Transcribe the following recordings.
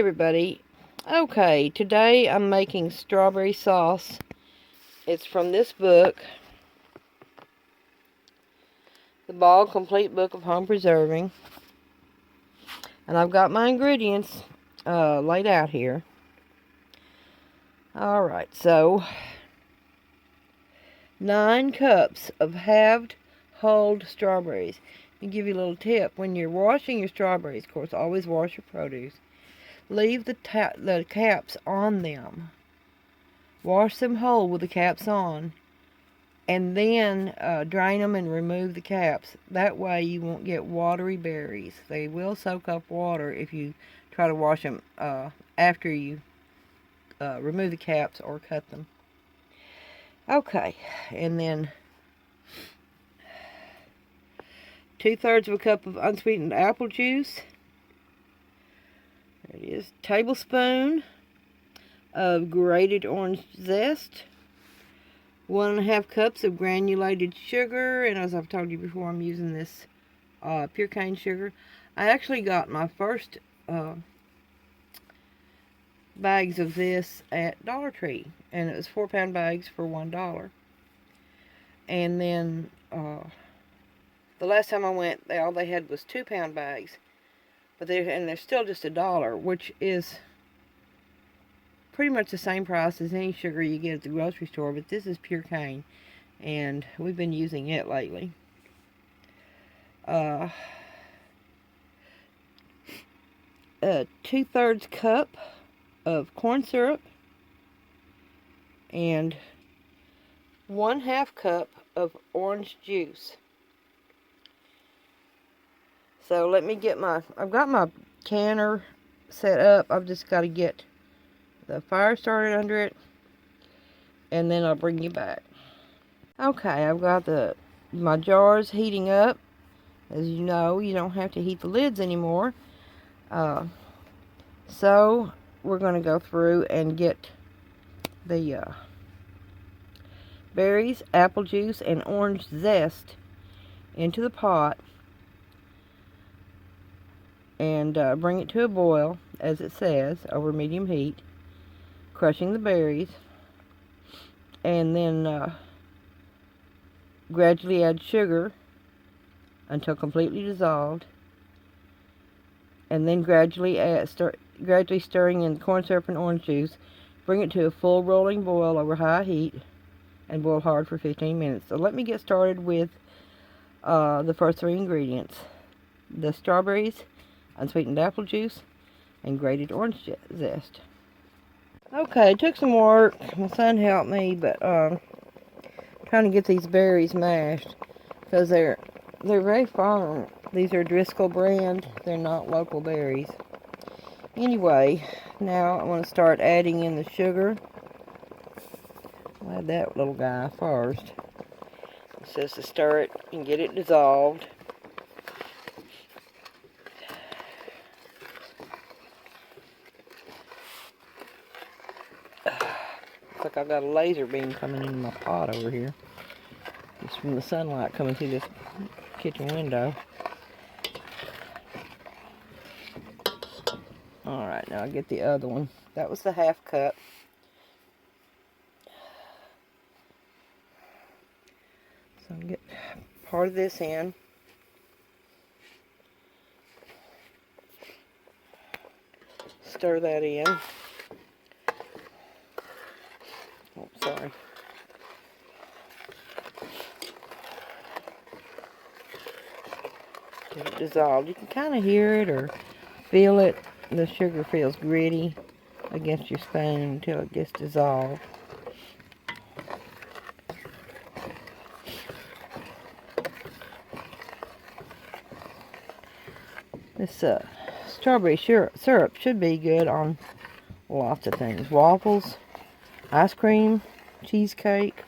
everybody. Okay, today I'm making strawberry sauce. It's from this book, The Bald Complete Book of Home Preserving. And I've got my ingredients laid out here. Alright, so 9 cups of halved hulled strawberries. I'll give you a little tip. When you're washing your strawberries, of course, always wash your produce. Leave the caps on them. Wash them whole with the caps on. And then drain them and remove the caps. That way you won't get watery berries. They will soak up water if you try to wash them after you remove the caps or cut them. Okay, and then 2/3 of a cup of unsweetened apple juice. There it is. Tablespoon of grated orange zest. 1.5 cups of granulated sugar. And as I've told you before, I'm using this pure cane sugar. I actually got my first bags of this at Dollar Tree. And it was 4-pound bags for $1. And then the last time I went, all they had was 2-pound bags. But they're still just $1, which is pretty much the same price as any sugar you get at the grocery store. But this is pure cane, and we've been using it lately. 2/3 cup of corn syrup, and 1/2 cup of orange juice. So let me get I've got my canner set up. I've just got to get the fire started under it, and then I'll bring you back. Okay, I've got my jars heating up. As you know, you don't have to heat the lids anymore. So we're going to go through and get the berries, apple juice, and orange zest into the pot. And bring it to a boil, as it says, over medium heat, crushing the berries, and then gradually add sugar until completely dissolved, and then gradually stirring in corn syrup and orange juice. Bring it to a full rolling boil over high heat, and boil hard for 15 minutes. So let me get started with the first 3 ingredients: the strawberries, unsweetened apple juice, and grated orange zest. Okay, it took some work. My son helped me, but trying to get these berries mashed because they're very firm. These are Driscoll brand. They're not local berries. Anyway, now I'm going to start adding in the sugar. I'll add that little guy first. It says to stir it and get it dissolved. Like I've got a laser beam coming in my pot over here. It's from the sunlight coming through this kitchen window. Alright, now I'll get the other one. That was the 1/2 cup. So I'll get part of this in. Stir that in. Oh, sorry. Get it dissolved. You can kind of hear it or feel it. The sugar feels gritty against your spoon until it gets dissolved. This strawberry syrup should be good on lots of things. Waffles, ice cream, cheesecake,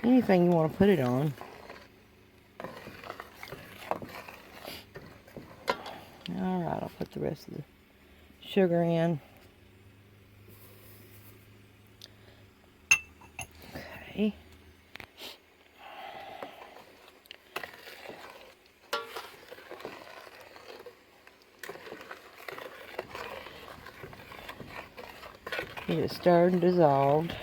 anything you want to put it on. Alright, I'll put the rest of the sugar in. Okay. Get it stirred and dissolved.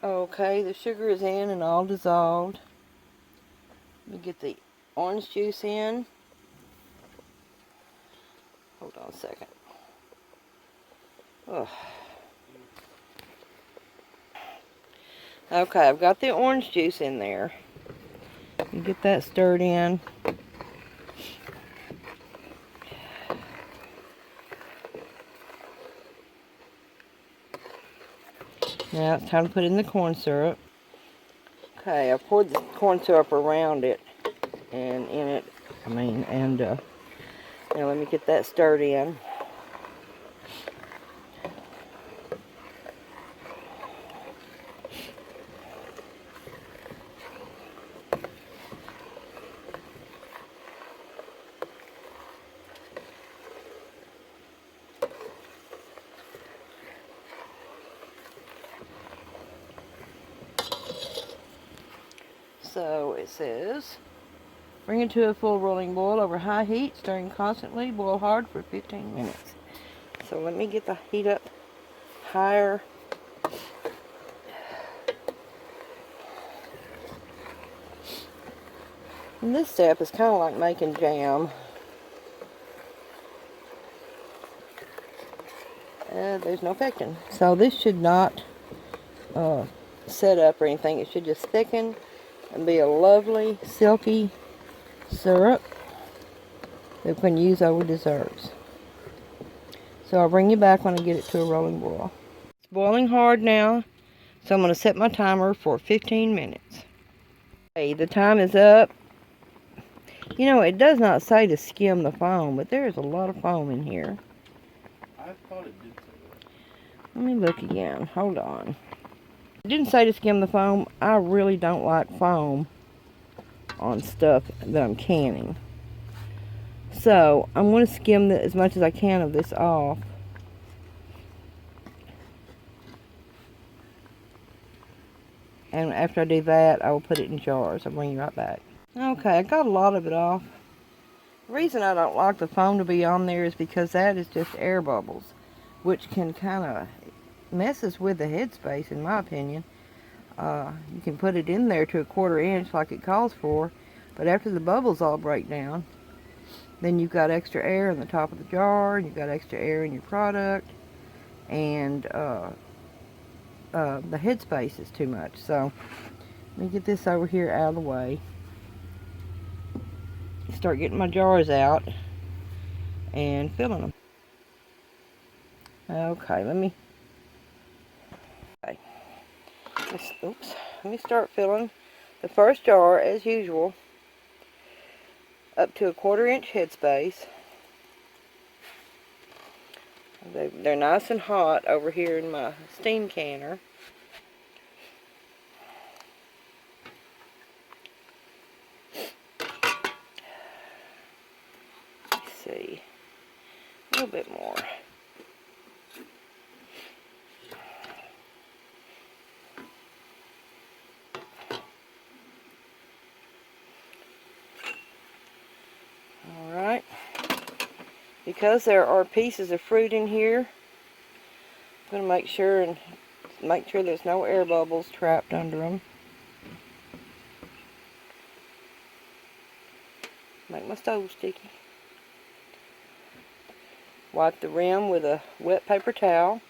Okay, the sugar is in and all dissolved. Let me get the orange juice in. Hold on a second. Ugh. Okay, I've got the orange juice in there. You get that stirred in. Now it's time to put in the corn syrup. Okay, I poured the corn syrup around it and in it. Now let me get that stirred in. So it says, bring it to a full rolling boil over high heat, stirring constantly, boil hard for 15 minutes. So let me get the heat up higher. And this step is kind of like making jam. There's no thickening. So this should not set up or anything. It should just thicken and be a lovely, silky syrup that we can use over desserts. So I'll bring you back when I get it to a rolling boil. It's boiling hard now, so I'm going to set my timer for 15 minutes. Okay, the time is up. You know, it does not say to skim the foam, but there is a lot of foam in here. I thought it did. Let me look again. Hold on. It didn't say to skim the foam. I really don't like foam on stuff that I'm canning. So, I'm going to skim as much as I can of this off. And after I do that, I will put it in jars. I'll bring you right back. Okay, I got a lot of it off. The reason I don't like the foam to be on there is because that is just air bubbles, which can kind of messes with the headspace, in my opinion. You can put it in there to a 1/4 inch like it calls for, but after the bubbles all break down, then you've got extra air in the top of the jar, and you've got extra air in your product, and the headspace is too much. So let me get this over here out of the way. Start getting my jars out and filling them. Okay, let me start filling the first jar as usual up to a 1/4 inch headspace. They're nice and hot over here in my steam canner. Let's see, a little bit more. Alright, because there are pieces of fruit in here, I'm going to make sure there's no air bubbles trapped under them. Make my stove sticky. Wipe the rim with a wet paper towel.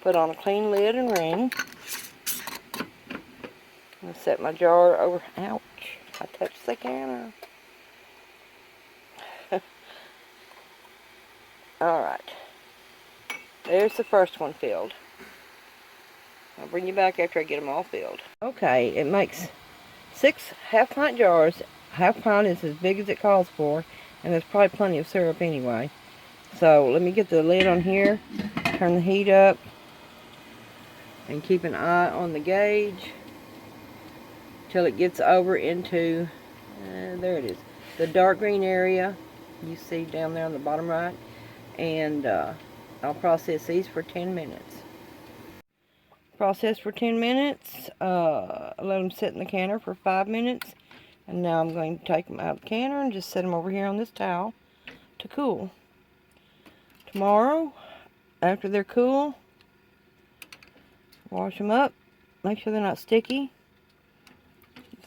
Put on a clean lid and ring. I'm going to set my jar over. Ouch! I touched the canner. Alright. There's the first one filled. I'll bring you back after I get them all filled. Okay, it makes 6 half-pint jars. Half-pint is as big as it calls for, and there's probably plenty of syrup anyway. So let me get the lid on here, turn the heat up, And keep an eye on the gauge till it gets over into, there it is, the dark green area you see down there on the bottom right. And I'll process these for 10 minutes. Process for 10 minutes, let them sit in the canner for 5 minutes, and now I'm going to take them out of the canner and just set them over here on this towel to cool. Tomorrow, after they're cool, wash them up, make sure they're not sticky,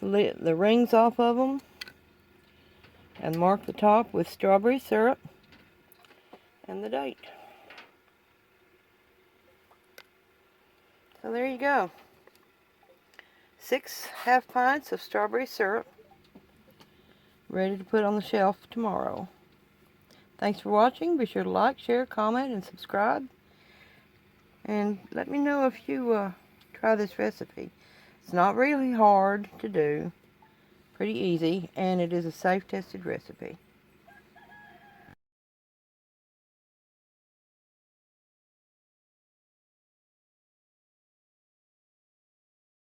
the rings off of them, and mark the top with strawberry syrup and the date. So there you go. 6 half pints of strawberry syrup ready to put on the shelf tomorrow. Thanks for watching. Be sure to like, share, comment, and subscribe. And let me know if you try this recipe. It's not really hard to do. Pretty easy, and it is a safe, tested recipe.